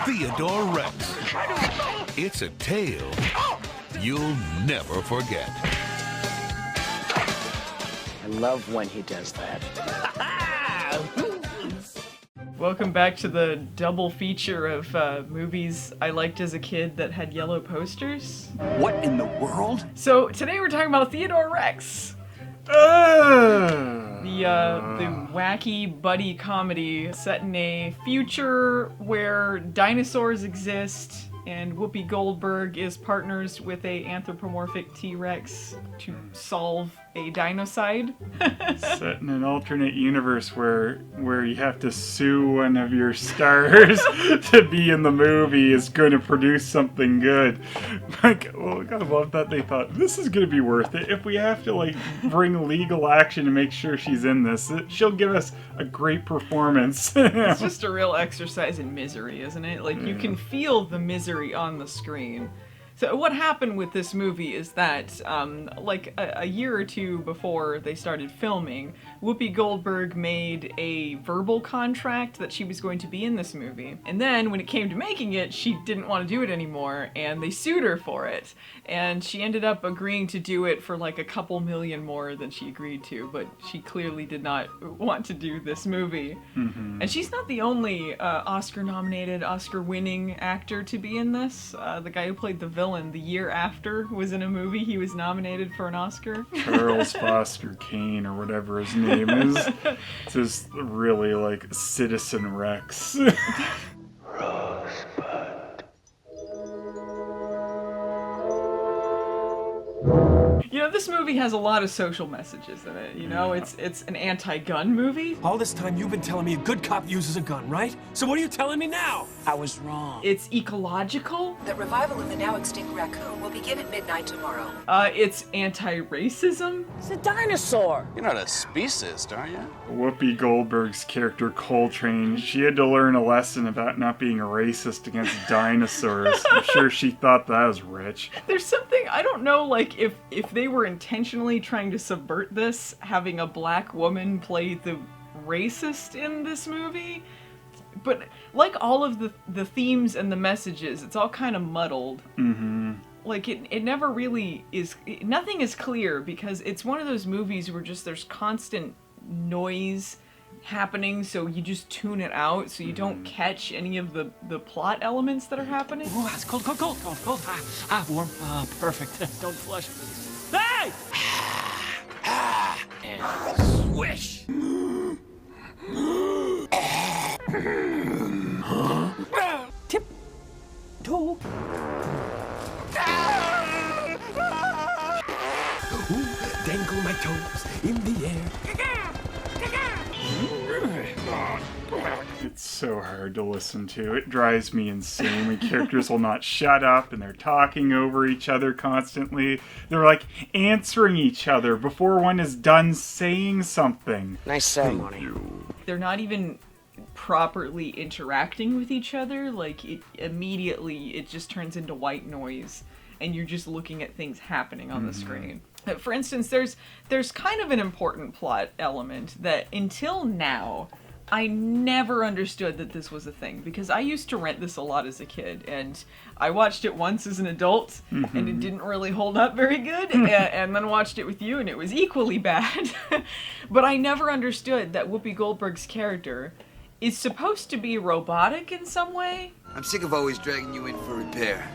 Theodore Rex. It's a tale you'll never forget. I love when he does that. Welcome back to the double feature of movies I liked as a kid that had yellow posters. What in the world? So today we're talking about Theodore Rex. The wacky buddy comedy set in a future where dinosaurs exist and Whoopi Goldberg is partners with a anthropomorphic T-Rex to solve a dinocide. Set in an alternate universe where you have to sue one of your stars to be in the movie is going to produce something good. Like, well, I love that they thought this is going to be worth it. If we have to bring legal action to make sure she's in this, she'll give us a great performance. It's just a real exercise in misery, isn't it? You can feel the misery on the screen. So what happened with this movie is that, a year or two before they started filming, Whoopi Goldberg made a verbal contract that she was going to be in this movie. And then when it came to making it, she didn't want to do it anymore, and they sued her for it. And she ended up agreeing to do it for a couple million more than she agreed to, but she clearly did not want to do this movie. Mm-hmm. And she's not the only Oscar-nominated, Oscar-winning actor to be in this. The guy who played the villain the year after was in a movie he was nominated for an Oscar. Charles Foster Kane or whatever his name is. It's just really like Citizen Rex. Rosebud. You know, this movie has a lot of social messages in it. You know, it's an anti-gun movie. All this time you've been telling me a good cop uses a gun, right? So what are you telling me now? I was wrong. It's ecological. The revival of the now extinct raccoon will begin at midnight tomorrow. It's anti-racism. It's a dinosaur. You're not a speciesist, are you? Whoopi Goldberg's character Coltrane, she had to learn a lesson about not being a racist against dinosaurs. I'm sure she thought that was rich. There's something, I don't know, if they were intentionally trying to subvert this, having a black woman play the racist in this movie. But like all of the themes and the messages, it's all kind of muddled. Mm-hmm. It never really is, nothing is clear because it's one of those movies where there's constant noise happening, so you just tune it out so you don't catch any of the plot elements that are happening. Oh, it's cold. Warm. Perfect. Don't flush, please. Hey! And swish. Tip-toe. Dangle my toes in the air. It's so hard to listen to. It drives me insane when characters will not shut up and they're talking over each other constantly. They're answering each other before one is done saying something. Nice ceremony. They're not even properly interacting with each other. It just turns into white noise and you're just looking at things happening on the screen. For instance, there's kind of an important plot element that until now I never understood that this was a thing, because I used to rent this a lot as a kid, and I watched it once as an adult, and it didn't really hold up very good, and then watched it with you, and it was equally bad. But I never understood that Whoopi Goldberg's character is supposed to be robotic in some way. I'm sick of always dragging you in for repair.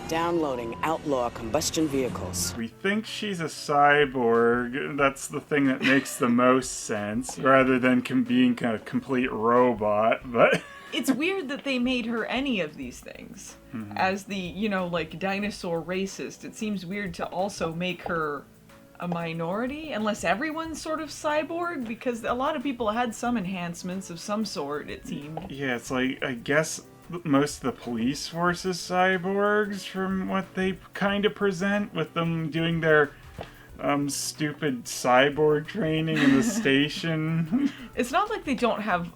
Downloading outlaw combustion vehicles. We think she's a cyborg. That's the thing that makes the most sense, rather than being a complete robot, but... It's weird that they made her any of these things. As the, dinosaur racist, it seems weird to also make her a minority, unless everyone's sort of cyborg, because a lot of people had some enhancements of some sort, it seemed. Yeah, it's I guess most of the police force is cyborgs from what they kind of present, with them doing their stupid cyborg training in the station. It's not like they don't have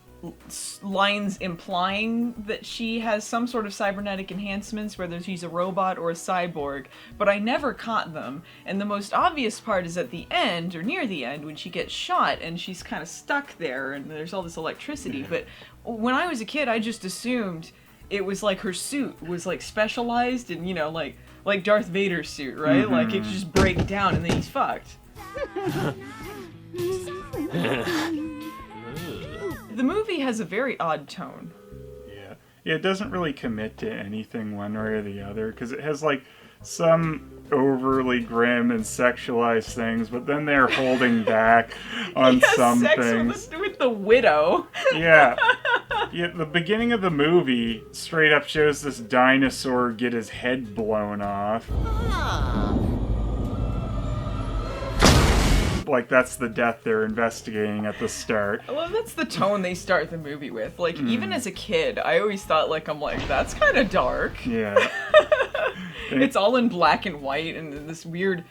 lines implying that she has some sort of cybernetic enhancements, whether she's a robot or a cyborg, but I never caught them. And the most obvious part is at the end, or near the end, when she gets shot and she's kind of stuck there and there's all this electricity. But when I was a kid, I just assumed it was like her suit was like specialized and, you know, like Darth Vader's suit, right? Like it could just break down and then he's fucked. The movie has a very odd tone. Yeah, it doesn't really commit to anything one way or the other, because it has like some overly grim and sexualized things, but then they're holding back on some things. With the widow. Yeah. Yeah, the beginning of the movie straight up shows this dinosaur get his head blown off. Like, that's the death they're investigating at the start. Well, that's the tone they start the movie with. Like, even as a kid, I always thought, like, that's kind of dark. Yeah. It's all in black and white and this weird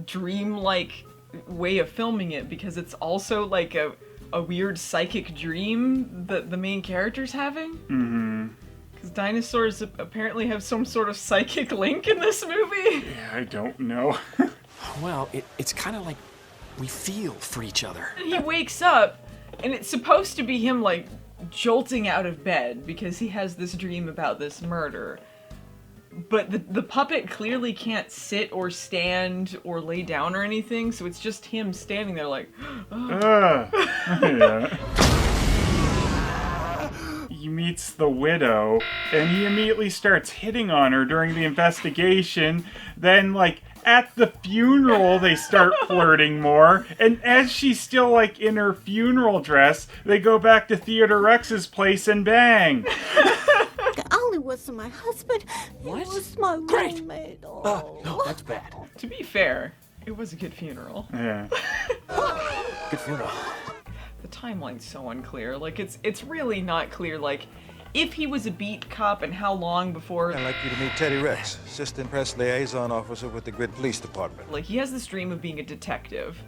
dream-like way of filming it, because it's also, like, a weird psychic dream that the main character's having. Mm-hmm. Because dinosaurs apparently have some sort of psychic link in this movie. Yeah, I don't know. Well, it's kind of like we feel for each other. And he wakes up, and it's supposed to be him, like, jolting out of bed because he has this dream about this murder. But the puppet clearly can't sit or stand or lay down or anything, so it's just him standing there like, Yeah. He meets the widow, and he immediately starts hitting on her during the investigation. Then, like, at the funeral, they start flirting more. And as she's still, like, in her funeral dress, they go back to Theodore Rex's place and bang. It only wasn't my husband. What? It was my roommate. Oh. No, that's bad. To be fair, it was a good funeral. Yeah. Good funeral. The timeline's so unclear. Like, it's really not clear, like, if he was a beat cop and how long before... I'd like you to meet Teddy Rex, Assistant Press Liaison Officer with the Grid Police Department. Like, he has this dream of being a detective,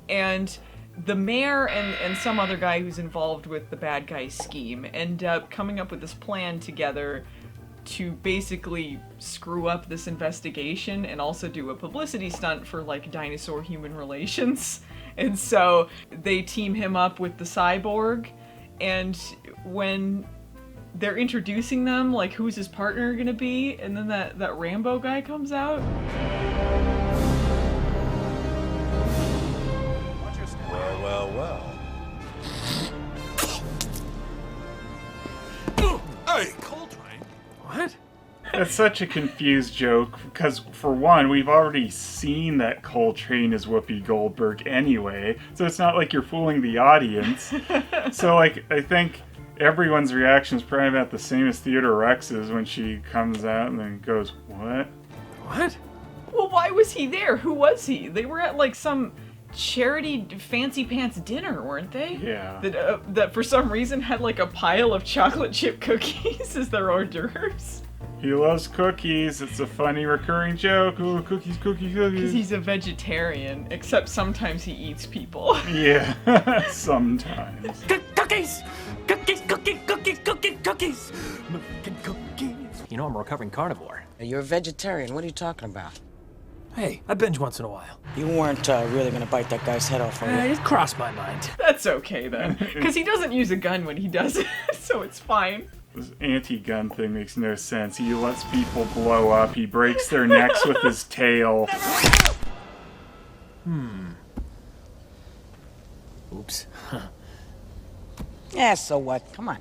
and the mayor and some other guy who's involved with the bad guy's scheme end up coming up with this plan together to basically screw up this investigation and also do a publicity stunt for, like, dinosaur-human relations. And so they team him up with the cyborg, and when they're introducing them, like, who's his partner gonna be, and then that Rambo guy comes out. Well. Hey, Coltrane. What? That's such a confused joke, because for one, we've already seen that Coltrane is Whoopi Goldberg anyway, so it's not like you're fooling the audience. So, like, I think everyone's reaction is probably about the same as Theodore Rex's when she comes out and then goes, "What?" What? Well, why was he there? Who was he? They were at, like, some charity fancy pants dinner, weren't they? Yeah. That for some reason had, like, a pile of chocolate chip cookies as their hors d'oeuvres. He loves cookies. It's a funny recurring joke. Ooh, cookies. Because he's a vegetarian, except sometimes he eats people. Yeah, sometimes. Cookies! Cookies! American cookies. You know I'm a recovering carnivore. You're a vegetarian. What are you talking about? Hey, I binge once in a while. You weren't really gonna bite that guy's head off, were you? It crossed my mind. That's okay, then. Because he doesn't use a gun when he does it, so it's fine. This anti-gun thing makes no sense. He lets people blow up. He breaks their necks with his tail. Oops. Yeah, so what? Come on.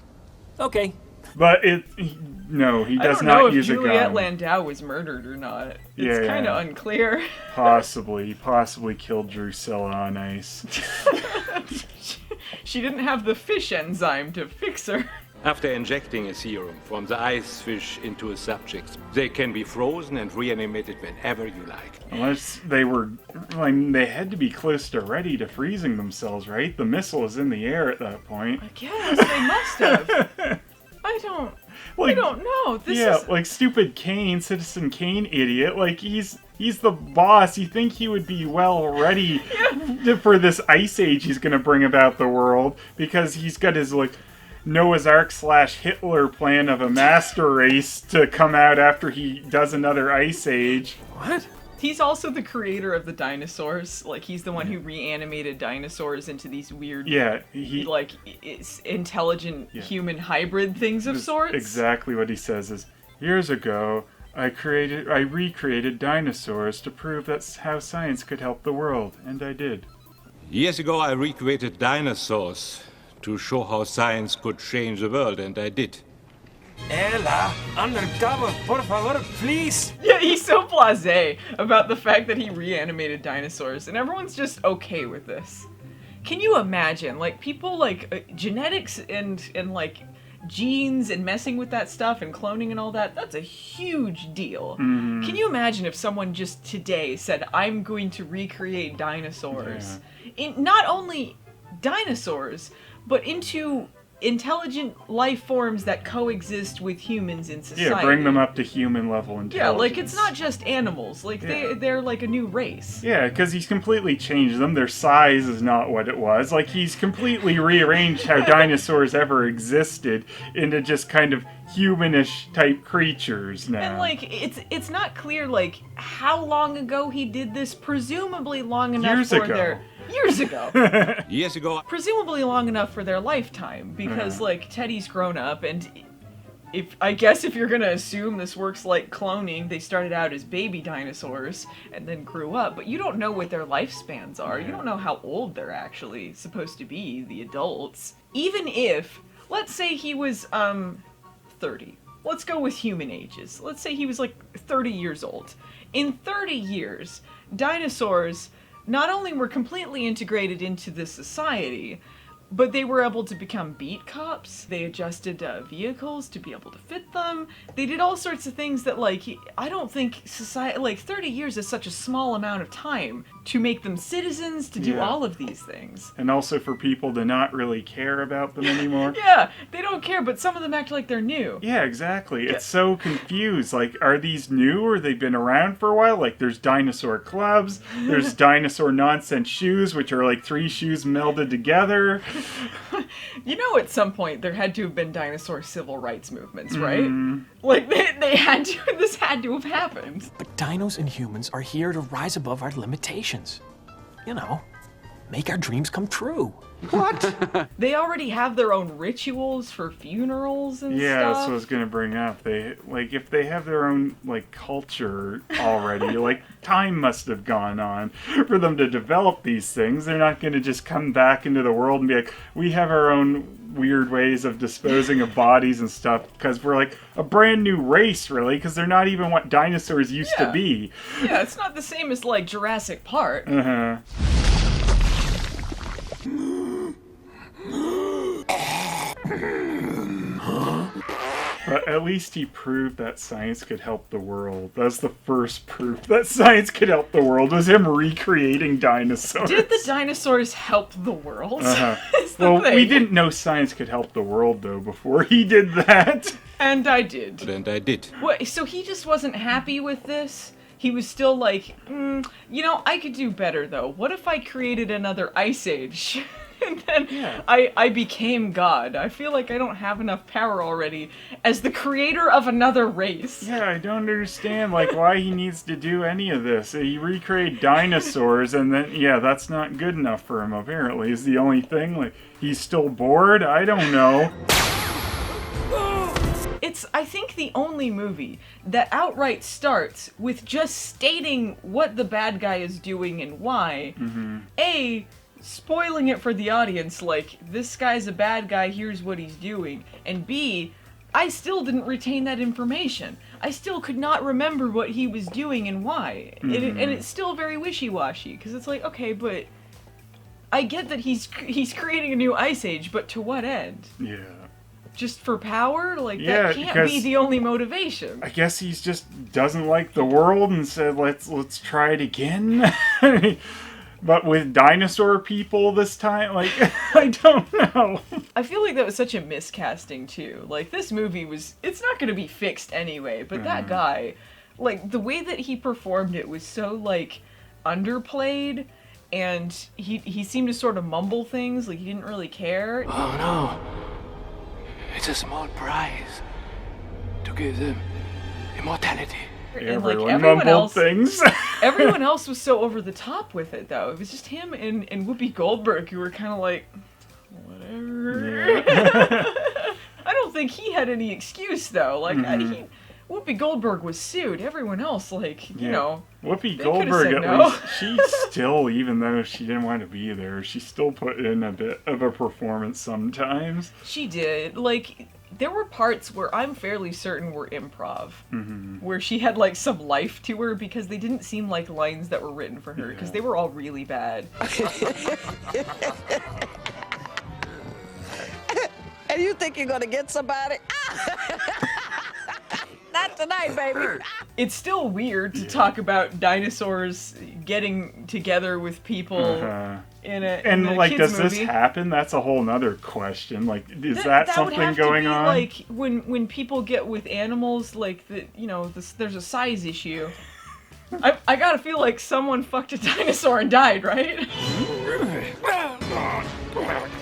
Okay. But he does not use a gun. I don't know if Juliette Landau was murdered or not. It's kind of unclear. Possibly killed Drusilla on ice. She didn't have the fish enzyme to fix her. After injecting a serum from the ice fish into a subject, they can be frozen and reanimated whenever you like. Unless they were, they had to be close to ready to freezing themselves, right? The missile was in the air at that point. I guess they must have. I don't know. Like stupid Kane, Citizen Kane idiot. Like he's the boss. You think he would be well ready for this ice age he's gonna bring about the world, because he's got his like Noah's Ark / Hitler plan of a master race to come out after he does another ice age. What? He's also the creator of the dinosaurs. Like, he's the one who reanimated dinosaurs into these weird, intelligent human hybrid things of sorts. Exactly what he says is, years ago, I recreated dinosaurs to prove that's how science could help the world, and I did. Years ago, I recreated dinosaurs to show how science could change the world, and I did. Ella, undercover, por favor, please. Yeah, he's so blasé about the fact that he reanimated dinosaurs, and everyone's just okay with this. Can you imagine, like, people like genetics and like genes and messing with that stuff and cloning and all that? That's a huge deal. Mm-hmm. Can you imagine if someone just today said, I'm going to recreate dinosaurs? In not only dinosaurs, but into intelligent life forms that coexist with humans in society. Yeah, bring them up to human level intelligence. Yeah, like, it's not just animals. Like, they're like a new race. Yeah, because he's completely changed them. Their size is not what it was. Like, he's completely rearranged how dinosaurs ever existed into just kind of humanish type creatures now. And, like, it's not clear, like, how long ago he did this. Presumably long enough Years ago. Years ago. Presumably long enough for their lifetime, because, like, Teddy's grown up, and I guess if you're gonna assume this works like cloning, they started out as baby dinosaurs and then grew up, but you don't know what their lifespans are. You don't know how old they're actually supposed to be, the adults. Even if, let's say he was, 30. Let's go with human ages. Let's say he was, like, 30 years old. In 30 years, dinosaurs not only were completely integrated into the society, but they were able to become beat cops. They adjusted vehicles to be able to fit them. They did all sorts of things that, like, I don't think society, like, 30 years is such a small amount of time to make them citizens, to do all of these things. And also for people to not really care about them anymore. Yeah, they don't care, but some of them act like they're new. Yeah, exactly. It's so confused. Like, are these new or they've been around for a while? Like, there's dinosaur clubs, there's dinosaur nonsense shoes, which are like 3 shoes melded together. You know, at some point there had to have been dinosaur civil rights movements, right? Like, they had to, this had to have happened. But dinos and humans are here to rise above our limitations. You know, make our dreams come true. What? They already have their own rituals for funerals and stuff. Yeah, that's what I was gonna bring up. They, like, if they have their own, like, culture already, like, time must have gone on for them to develop these things. They're not gonna just come back into the world and be like, we have our own weird ways of disposing of bodies and stuff, because we're like a brand new race, really, because they're not even what dinosaurs used to be. Yeah, it's not the same as, like, Jurassic Park. But at least he proved that science could help the world. That's the first proof that science could help the world, was him recreating dinosaurs. Did the dinosaurs help the world? Well, we didn't know science could help the world, though, before he did that. And I did. And I did. What, so he just wasn't happy with this? He was still like, you know, I could do better, though. What if I created another Ice Age? And then I became God. I feel like I don't have enough power already as the creator of another race. Yeah, I don't understand, like, why he needs to do any of this. He recreated dinosaurs, and then, that's not good enough for him, apparently, is the only thing. Like, he's still bored? I don't know. It's, I think, the only movie that outright starts with just stating what the bad guy is doing and why. A, spoiling it for the audience, like, this guy's a bad guy, here's what he's doing. And B, I still didn't retain that information. I still could not remember what he was doing and why. And it's still very wishy-washy, because it's like, okay, but I get that he's creating a new Ice Age, but to what end? Yeah. Just for power? Like, that can't be the only motivation. I guess he's just doesn't like the world and said, let's try it again. But with dinosaur people this time? Like, I don't know. I feel like that was such a miscasting, too. Like, this movie it's not going to be fixed anyway, but that guy, like, the way that he performed it was so, like, underplayed, and he seemed to sort of mumble things, like he didn't really care. Oh, no. It's a small prize to give them immortality. And like Everyone everyone mumbled else, things. everyone else was so over the top with it, though. It was just him and Whoopi Goldberg who were kind of like, whatever. Yeah. I don't think he had any excuse, though. Like, Whoopi Goldberg was sued. Everyone else, like, you know. Whoopi they Goldberg, said at no. least, she still, even though she didn't want to be there, she still put in a bit of a performance sometimes. She did. Like, there were parts where I'm fairly certain were improv, where she had, like, some life to her because they didn't seem like lines that were written for her, because they were all really bad. And you think you're gonna get somebody? Not tonight, baby. It's still weird to talk about dinosaurs getting together with people in a like, kids does movie. this happen? That's a whole nother question. Like, is that something would have going to be on? Like when people get with animals, like there's a size issue. I gotta feel like someone fucked a dinosaur and died, right?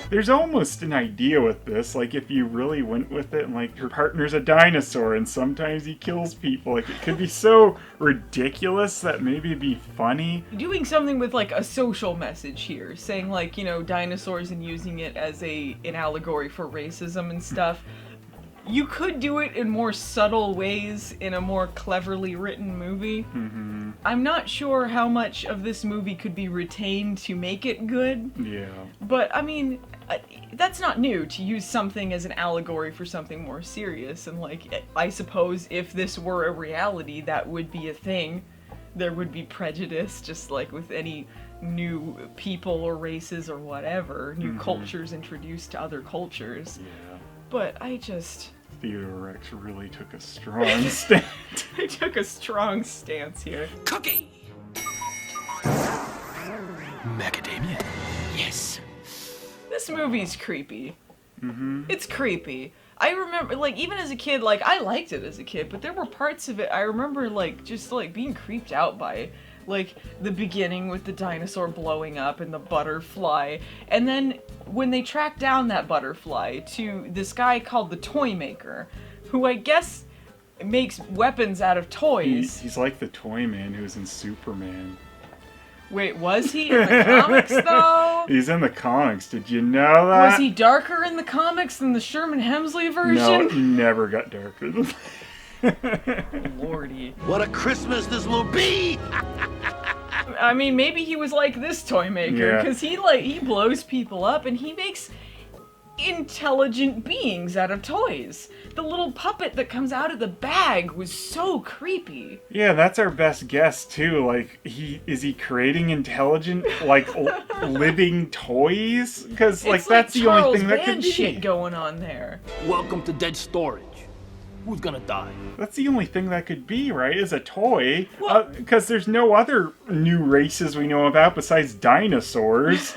There's almost an idea with this, like if you really went with it and like your partner's a dinosaur and sometimes he kills people, like it could be so ridiculous that maybe it'd be funny. Doing something with like a social message here, saying like, you know, dinosaurs and using it as an allegory for racism and stuff. You could do it in more subtle ways in a more cleverly written movie. I'm not sure how much of this movie could be retained to make it good. Yeah. But, I mean, that's not new, to use something as an allegory for something more serious. And, like, I suppose if this were a reality, that would be a thing. There would be prejudice, just like with any new people or races or whatever. New cultures introduced to other cultures. Yeah. But I just... Theodore Rex really took a strong stand. I took a strong stance here. Cookie! Macadamia. Yes. This movie's creepy. It's creepy. I remember, like, even as a kid, like, I liked it as a kid, but there were parts of it I remember, like, just, like, being creeped out by. Like, the beginning with the dinosaur blowing up and the butterfly. And then when they track down that butterfly to this guy called the Toy Maker, who I guess makes weapons out of toys. He's like the Toy Man who's in Superman. Wait, was he in the comics, though? He's in the comics. Did you know that? Was he darker in the comics than the Sherman Hemsley version? No, he never got darker than Lordy. What a Christmas this will be! I mean, maybe he was like this Toy Maker, because he blows people up and he makes intelligent beings out of toys. The little puppet that comes out of the bag was so creepy. Yeah, that's our best guess too. Like, is he creating intelligent, like, living toys? Because like that's the only thing that could be. Shit going on there. Welcome to Dead Storage. Who's gonna die? That's the only thing that could be, right? Is a toy. Because there's no other new races we know about besides dinosaurs.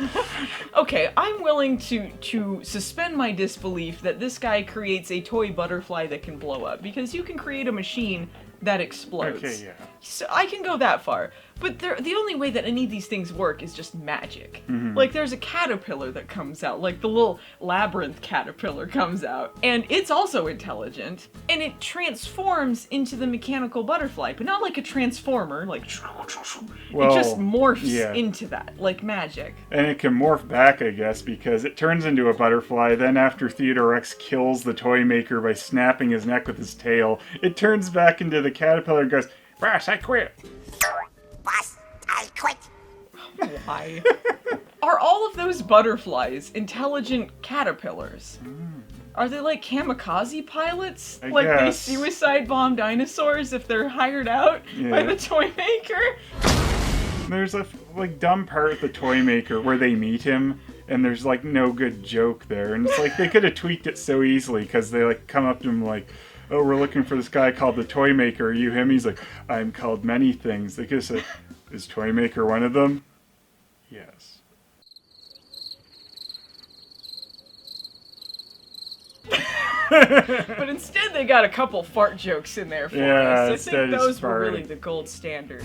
Okay, I'm willing to suspend my disbelief that this guy creates a toy butterfly that can blow up, because you can create a machine that explodes. Okay, yeah. So I can go that far. But the only way that any of these things work is just magic. Like, there's a caterpillar that comes out, like the little labyrinth caterpillar comes out, and it's also intelligent, and it transforms into the mechanical butterfly, but not like a transformer, like, it just morphs into that, like magic. And it can morph back, I guess, because it turns into a butterfly, then after Theodore Rex kills the Toy Maker by snapping his neck with his tail, it turns back into the caterpillar and goes, "Boss, I quit." Boss, I quit. Why? Are all of those butterflies intelligent caterpillars? Are they like kamikaze pilots? I like guess. they suicide bomb dinosaurs if they're hired out by the Toy Maker? There's a like dumb part with the Toy Maker where they meet him, and there's like no good joke there, and it's like they could have tweaked it so easily, because they like come up to him like, "Oh, we're looking for this guy called the Toy Maker. Are you him?" He's like, "I'm called many things." They could have said, "Is Toy Maker one of them?" Yes. But instead they got a couple fart jokes in there for us. I think those were really the gold standard.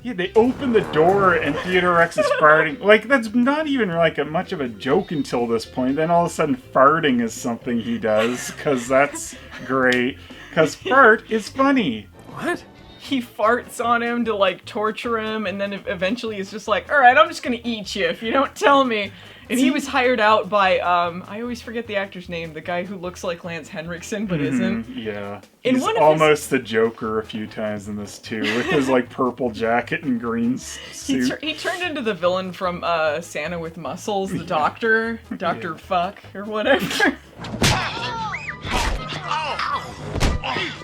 Yeah, they open the door and Theodore Rex is farting. Like, that's not even like much of a joke until this point. Then all of a sudden farting is something he does, because that's great. Because fart is funny. What? He farts on him to, like, torture him, and then eventually he's just like, alright, I'm just gonna eat you if you don't tell me. And he was hired out by, I always forget the actor's name, the guy who looks like Lance Henriksen but isn't. Yeah. In He's one of almost the Joker a few times in this too, with his like purple jacket and green suit. He turned into the villain from Santa with Muscles, the doctor, Dr. Fuck, or whatever.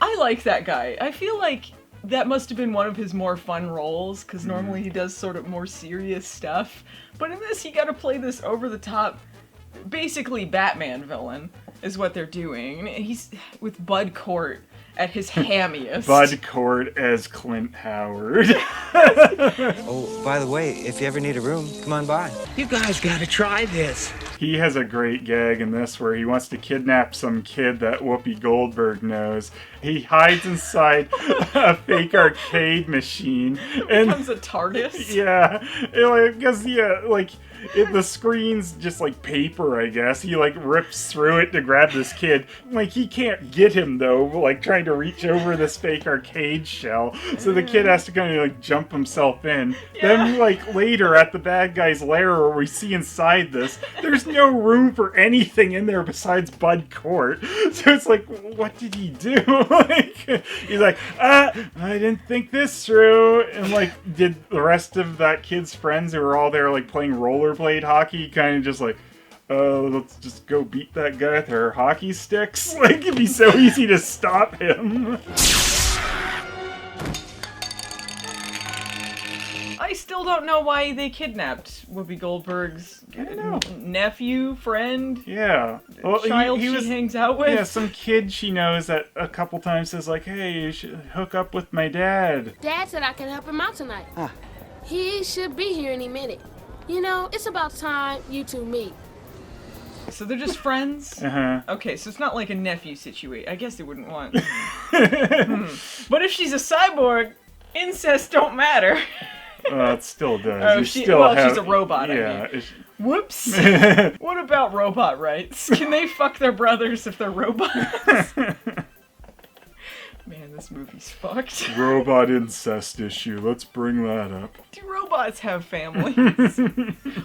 I like that guy. I feel like that must have been one of his more fun roles, because normally he does sort of more serious stuff. But in this, he got to play this over-the-top, basically Batman villain, is what they're doing. And he's with Bud Cort at his hammiest. Bud Cort as Clint Howard. Oh, by the way, if you ever need a room, come on by. You guys gotta try this. He has a great gag in this where he wants to kidnap some kid that Whoopi Goldberg knows. He hides inside a fake arcade machine. And becomes a TARDIS? Yeah. Because, the screen's just like paper, I guess. He like rips through it to grab this kid. Like, he can't get him though, like trying to reach over this fake arcade shell. So the kid has to kind of like jump himself in. Yeah. Then like later at the bad guy's lair where we see inside this, there's no room for anything in there besides Bud Cort. So it's like, what did he do? He's like, I didn't think this through. And like, did the rest of that kid's friends who were all there like playing rollerblade hockey kind of just like, let's just go beat that guy with our hockey sticks? Like, it'd be so easy to stop him. I still don't know why they kidnapped Whoopi Goldberg's nephew, friend, Yeah. Well, child she hangs out with. Yeah, some kid she knows that a couple times says like, hey, you should hook up with my dad. Dad said I can help him out tonight. He should be here any minute. You know, it's about time you two meet. So they're just friends? Uh-huh. Okay, so it's not like a nephew situation. I guess they wouldn't want... But if she's a cyborg, incest don't matter. It still does. Oh, she's a robot, yeah, I mean. Whoops. What about robot rights? Can they fuck their brothers if they're robots? Man, this movie's fucked. Robot incest issue. Let's bring that up. Do robots have families?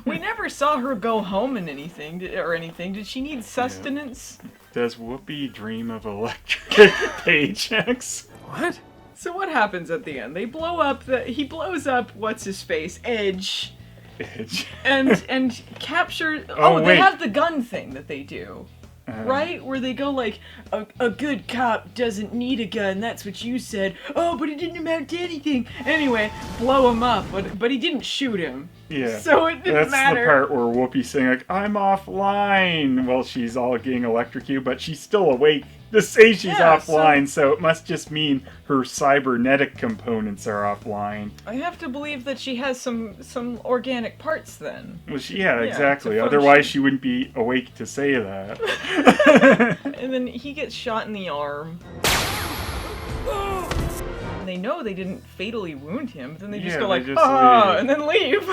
We never saw her go home in anything. Did she need sustenance? Yeah. Does Whoopi dream of electric paychecks? What? So what happens at the end? They blow up he blows up what's his face, Edge. And capture they have the gun thing that they do. Right? Where they go like, a good cop doesn't need a gun, that's what you said. Oh, but it didn't amount to anything. Anyway, blow him up, but he didn't shoot him. Yeah. So it didn't matter. That's the part where Whoopi's saying like, I'm offline. Well, she's all getting electrocuted, but she's still awake to say she's offline, so it must just mean her cybernetic components are offline. I have to believe that she has some organic parts then. Well, exactly. Otherwise, she wouldn't be awake to say that. And then he gets shot in the arm. And they know they didn't fatally wound him, but then they just go like, and then leave.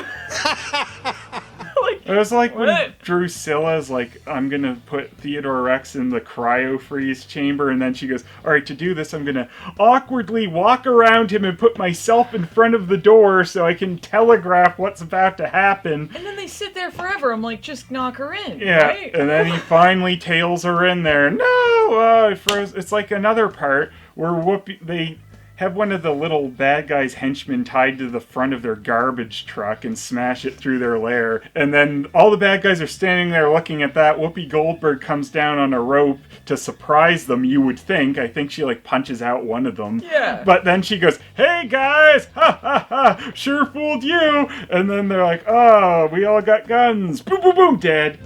It was like when Drusilla's like, I'm gonna put Theodore Rex in the cryo-freeze chamber, and then she goes, alright, to do this I'm gonna awkwardly walk around him and put myself in front of the door so I can telegraph what's about to happen. And then they sit there forever. I'm like, just knock her in, yeah, right? And then he finally tails her in there. No! It froze. It's like another part where they have one of the little bad guys' henchmen tied to the front of their garbage truck and smash it through their lair. And then all the bad guys are standing there looking at that. Whoopi Goldberg comes down on a rope to surprise them, you would think. I think she like punches out one of them. Yeah. But then she goes, hey guys! Ha ha ha! Sure fooled you! And then they're like, oh, we all got guns. Boom, boom, boom, dead.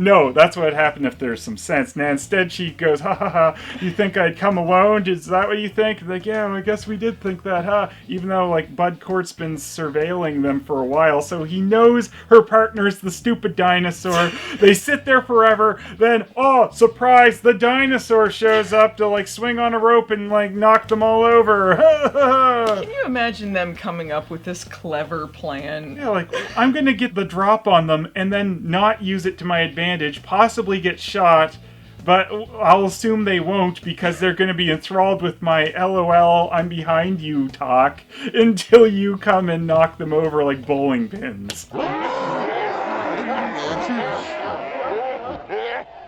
no, that's what would happen if there's some sense. Now, instead she goes, ha ha ha, you think I'd come alone? Is that what you think? Like, yeah, I guess we did think that, huh? Even though, like, Bud Cort's been surveilling them for a while, so he knows her partner's the stupid dinosaur. They sit there forever, then, oh, surprise, the dinosaur shows up to, like, swing on a rope and, like, knock them all over. Can you imagine them coming up with this clever plan? Yeah, like, I'm gonna get the drop on them and then not use it to my advantage, possibly get shot, but I'll assume they won't because they're gonna be enthralled with my LOL, I'm behind you talk until you come and knock them over like bowling pins.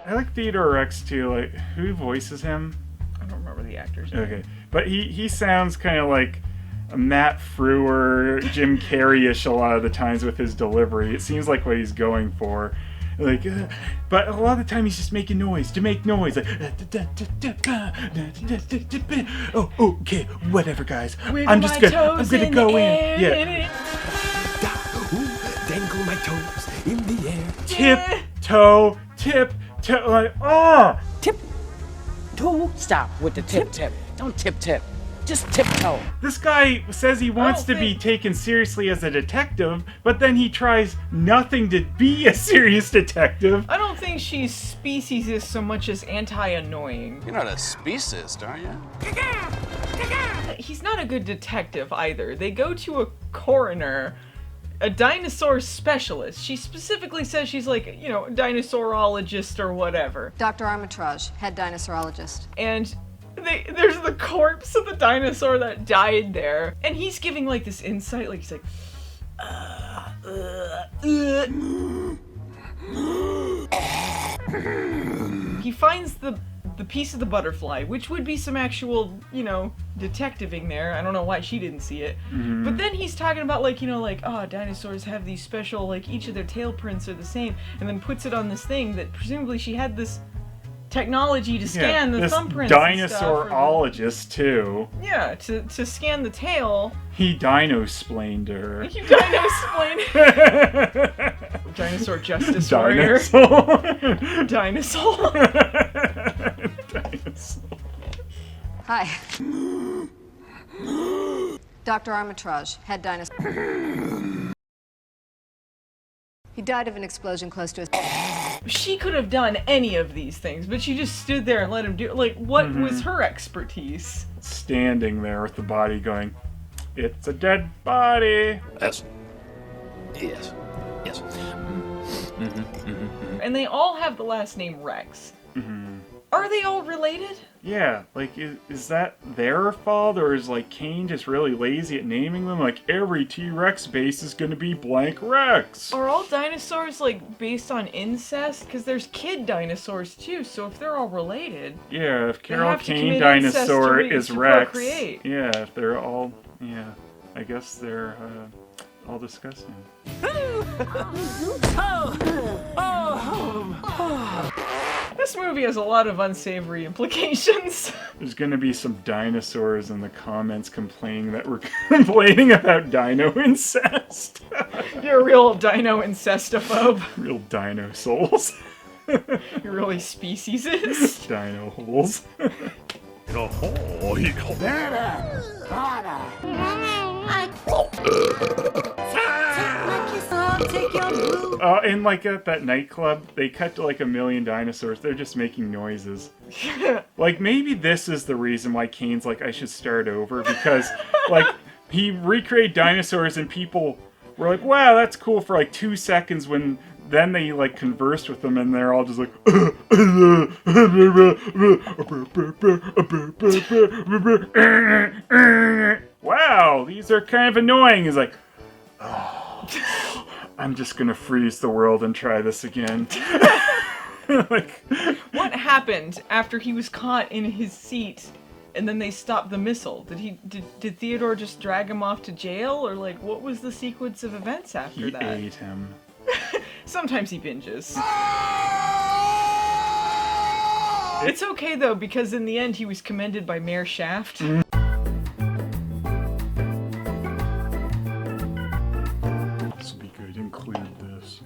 I like Theodore Rex too, like, who voices him? I don't remember the actor's name. Okay, but he sounds kind of like Matt Frewer, Jim Carrey-ish a lot of the times with his delivery. It seems like what he's going for. Like, but a lot of the time he's just making noise to make noise. Like, oh, okay, whatever, guys. I'm gonna go in. Yeah. Dangle my toes in the air. Tiptoe, like, oh. Tiptoe. Stop with the tip. Don't tip. Just tiptoe. This guy says he wants to be taken seriously as a detective, but then he tries nothing to be a serious detective. I don't think she's speciesist so much as anti-annoying. You're not a speciesist, are you? He's not a good detective either. They go to a coroner, a dinosaur specialist. She specifically says she's like, you know, a dinosaurologist or whatever. Dr. Armitage, head dinosaurologist. And there's the corpse of the dinosaur that died there, and he's giving like this insight, like he's like, he finds the piece of the butterfly, which would be some actual, you know, detectiving there. I don't know why she didn't see it. Mm-hmm. But then he's talking about like, you know, like, oh, dinosaurs have these special, like, each of their tail prints are the same, and then puts it on this thing that presumably she had this technology to scan the thumbprints. Dinosaurologist too. Yeah, to scan the tail. He dino-splained her. You dino-splained. Dinosaur justice warrior. Dinosaur. Hi. Dr. Armitage, head dinosaur. He died of an explosion close to his... She could have done any of these things, but she just stood there and let him do it. Like, what was her expertise? Standing there with the body going, it's a dead body. Yes. And they all have the last name Rex. Are they all related? Yeah, like, is that their fault, or is, like, Kane just really lazy at naming them? Like, every T-Rex base is gonna be blank Rex. Are all dinosaurs, like, based on incest? Because there's kid dinosaurs, too, so if they're all related... Yeah, if Carol Kane dinosaur is Rex... Procreate. Yeah, if they're all... Yeah, I guess they're, all disgusting. This movie has a lot of unsavory implications. There's gonna be some dinosaurs in the comments complaining that we're complaining about dino incest. You're a real dino incestophobe. Real dino souls. You're really speciesist. Dino holes. And like at that nightclub, they cut to like 1 million dinosaurs. They're just making noises. Like maybe this is the reason why Kane's like, I should start over, because like he recreated dinosaurs and people were like, wow, that's cool for like 2 seconds, when then they like conversed with them and they're all just like, wow, these are kind of annoying. He's like, oh, I'm just gonna freeze the world and try this again. Like, what happened after he was caught in his seat and then they stopped the missile? Did Theodore just drag him off to jail, or like what was the sequence of events after that? He ate him. Sometimes he binges. It's okay though, because in the end he was commended by Mayor Shaft. This will be good. Include this.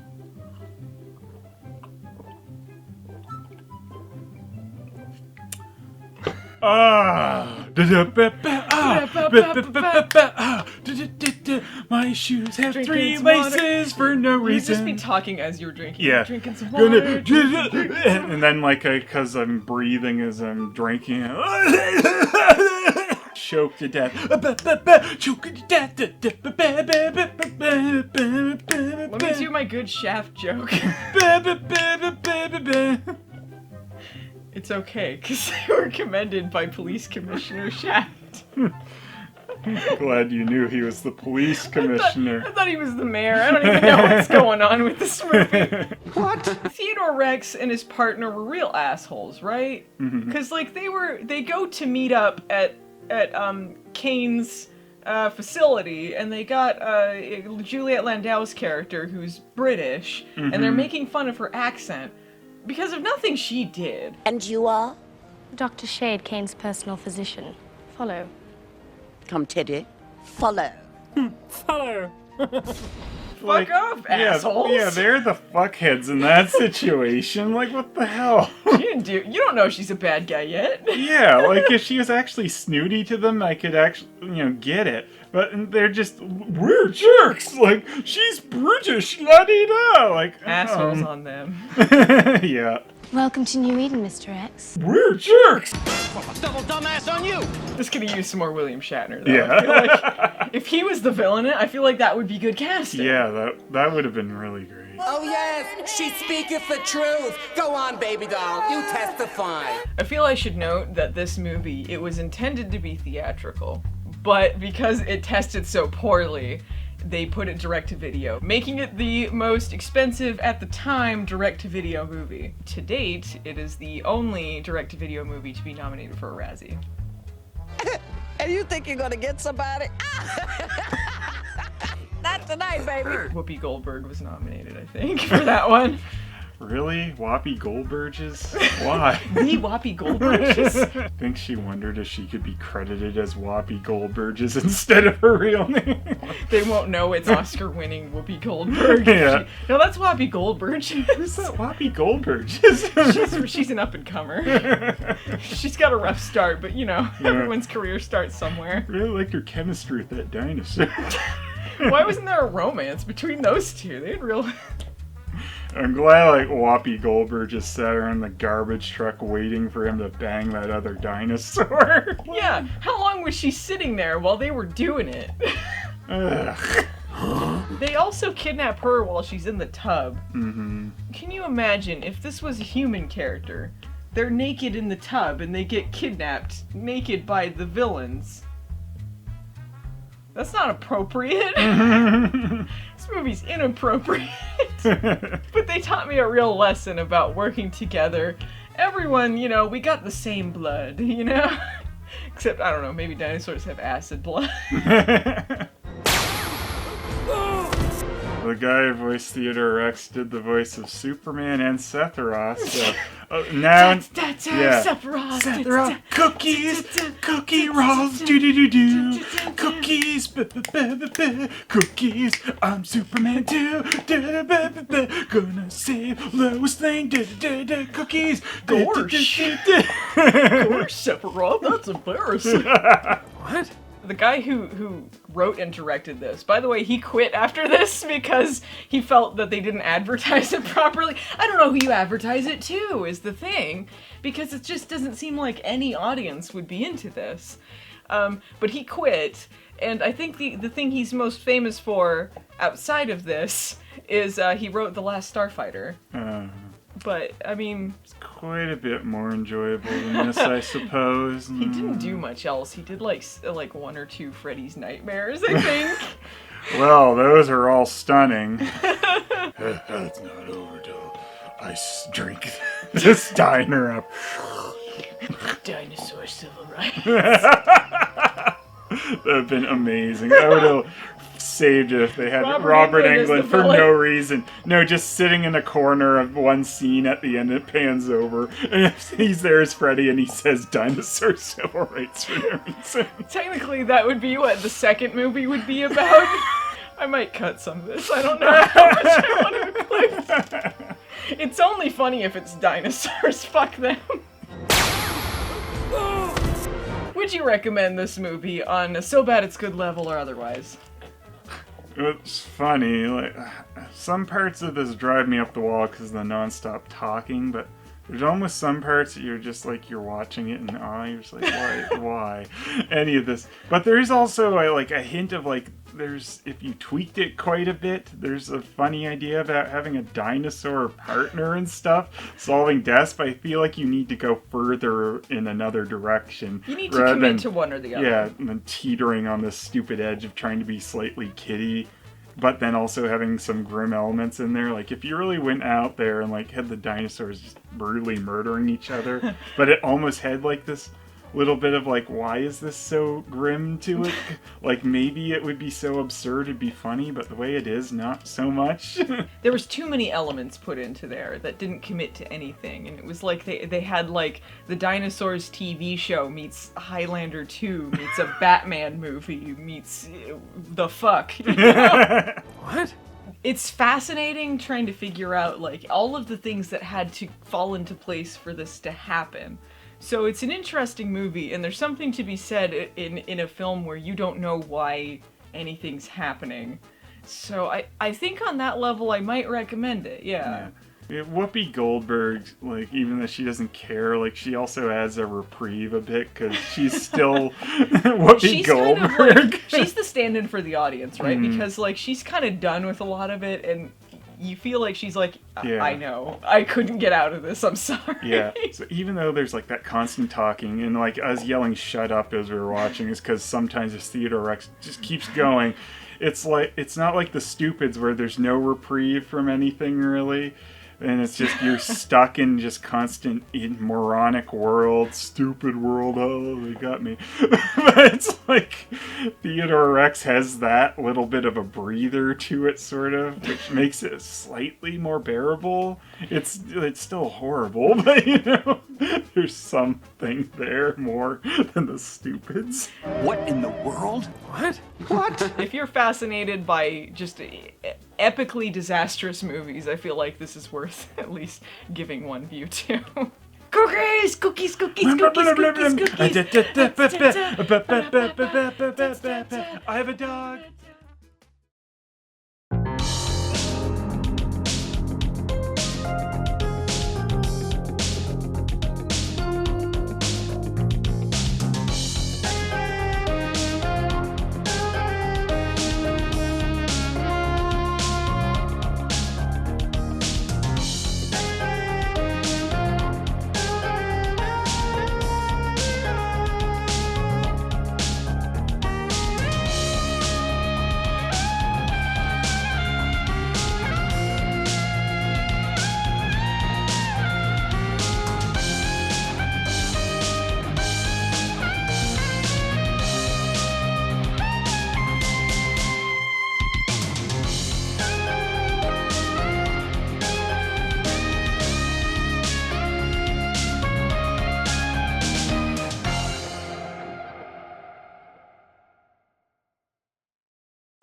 My shoes have Drinking 3 some laces for no You'd reason. just be talking as you're drinking. Yeah. Drinking some water. And then, like, because I'm breathing as I'm drinking, choked to death. Choked to death. Let me do my good Shaft joke. It's okay, because they were commended by Police Commissioner Shaft. Glad you knew he was the police commissioner. I thought he was the mayor. I don't even know what's going on with this movie. What? Theodore Rex and his partner were real assholes, right? Because like they go to meet up at Kane's facility, and they got Juliette Landau's character, who's British, and they're making fun of her accent because of nothing she did. And you are? Dr. Shade, Kane's personal physician. Follow. Come, Teddy. Follow. Follow. Fuck off, assholes! Yeah, they're the fuckheads in that situation. Like, what the hell? You don't know she's a bad guy yet. Yeah, like, if she was actually snooty to them, I could actually, get it. But they're just, we're jerks! Like, she's British, la-dee-da! Like, Assholes on them. Yeah. Welcome to New Eden, Mr. X. We're jerks! Double dumbass on you! Just gonna use some more William Shatner, though. Yeah. I feel like if he was the villain, I feel like that would be good casting. Yeah, that would have been really great. Oh, yes, she speaketh the truth. Go on, baby doll, you testify. I feel I should note that this movie, it was intended to be theatrical, but because it tested so poorly, they put it direct-to-video, making it the most expensive at the time direct-to-video movie. To date, it is the only direct-to-video movie to be nominated for a Razzie. And you think you're gonna get somebody? Not tonight, baby. Whoopi Goldberg was nominated, I think, for that one. Really? Whoopi Goldberg's? Why? The Whoopi Goldberg's? I think she wondered if she could be credited as Whoopi Goldberg's instead of her real name. They won't know it's Oscar-winning Whoopi Goldberg. Yeah. No, that's Whoopi Goldberg. Who's that Whoopi Goldberg? She's an up-and-comer. She's got a rough start, but everyone's career starts somewhere. I really liked her chemistry with that dinosaur. Why wasn't there a romance between those two? They had real... I'm glad, like, Whoopi Goldberg just sat her in the garbage truck waiting for him to bang that other dinosaur. Yeah, how long was she sitting there while they were doing it? They also kidnap her while she's in the tub. Can you imagine if this was a human character? They're naked in the tub and they get kidnapped naked by the villains. That's not appropriate. This movie's inappropriate. But they taught me a real lesson about working together. Everyone, we got the same blood, Except, I don't know, maybe dinosaurs have acid blood. The guy who voiced Theodore Rex did the voice of Superman and Sephiroth. So now, Sephiroth, cookies, cookie rolls, do, cookies, cookies. I'm Superman too, gonna save Lois Lane, cookies. Gosh, Sephiroth, that's embarrassing. What? The guy who wrote and directed this, by the way, he quit after this because he felt that they didn't advertise it properly. I don't know who you advertise it to, is the thing, because it just doesn't seem like any audience would be into this. But he quit, and I think the thing he's most famous for outside of this is he wrote The Last Starfighter. But, I mean... It's quite a bit more enjoyable than this, I suppose. He didn't do much else. He did, like 1 or 2 Freddy's Nightmares, I think. Well, those are all stunning. It's not over till I drink this diner up. Dinosaur civil rights. That would have been amazing. I would have saved it if they had Robert Englund for no reason. No, just sitting in a corner of one scene at the end, it pans over, and he's there as Freddy, and he says dinosaur civil rights for no reason. Technically, that would be what the second movie would be about. I might cut some of this. I don't know how much I want to include. It's only funny if it's dinosaurs. Fuck them. Would you recommend this movie on a so bad it's good level or otherwise? It's funny, like, some parts of this drive me up the wall because of the non-stop talking, but there's almost some parts that you're just like, you're watching it and you're just like, why any of this? But there's also like a hint of like, if you tweaked it quite a bit, there's a funny idea about having a dinosaur partner and stuff, solving deaths, but I feel like you need to go further in another direction. You need to commit to one or the other. Yeah, and then teetering on this stupid edge of trying to be slightly kiddie, but then also having some grim elements in there. Like, if you really went out there and like had the dinosaurs just brutally murdering each other, but it almost had like this little bit of like, why is this so grim to it? Like, maybe it would be so absurd it'd be funny, but the way it is, not so much. There was too many elements put into there that didn't commit to anything, and it was like they had like the Dinosaurs TV show meets Highlander 2 meets a Batman movie meets the fuck. You know? What? It's fascinating trying to figure out like all of the things that had to fall into place for this to happen. So it's an interesting movie, and there's something to be said in a film where you don't know why anything's happening. So I think on that level I might recommend it, yeah. Whoopi Goldberg, like, even though she doesn't care, like, she also adds a reprieve a bit, because she's still Whoopi Goldberg. Kind of like, she's the stand-in for the audience, right? Because, like, she's kind of done with a lot of it, and you feel like she's like, I know, I couldn't get out of this, I'm sorry. Yeah, so even though there's like that constant talking, and like us yelling shut up as we were watching is because sometimes this Theodore Rex just keeps going. It's like, it's not like The Stupids where there's no reprieve from anything really. And it's just, you're stuck in just constant moronic world, stupid world, oh, they got me. But it's like, Theodore Rex has that little bit of a breather to it, sort of, which makes it slightly more bearable. It's still horrible, but, you know, there's something there more than The Stupids. What in the world? What? What? If you're fascinated by just epically disastrous movies, I feel like this is worth at least giving one view to. Cookies! Cookies, cookies, cookies, cookies, cookies! I have a dog!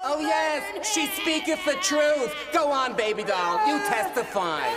Oh yes, she speaketh the truth. Go on, baby doll, you testify.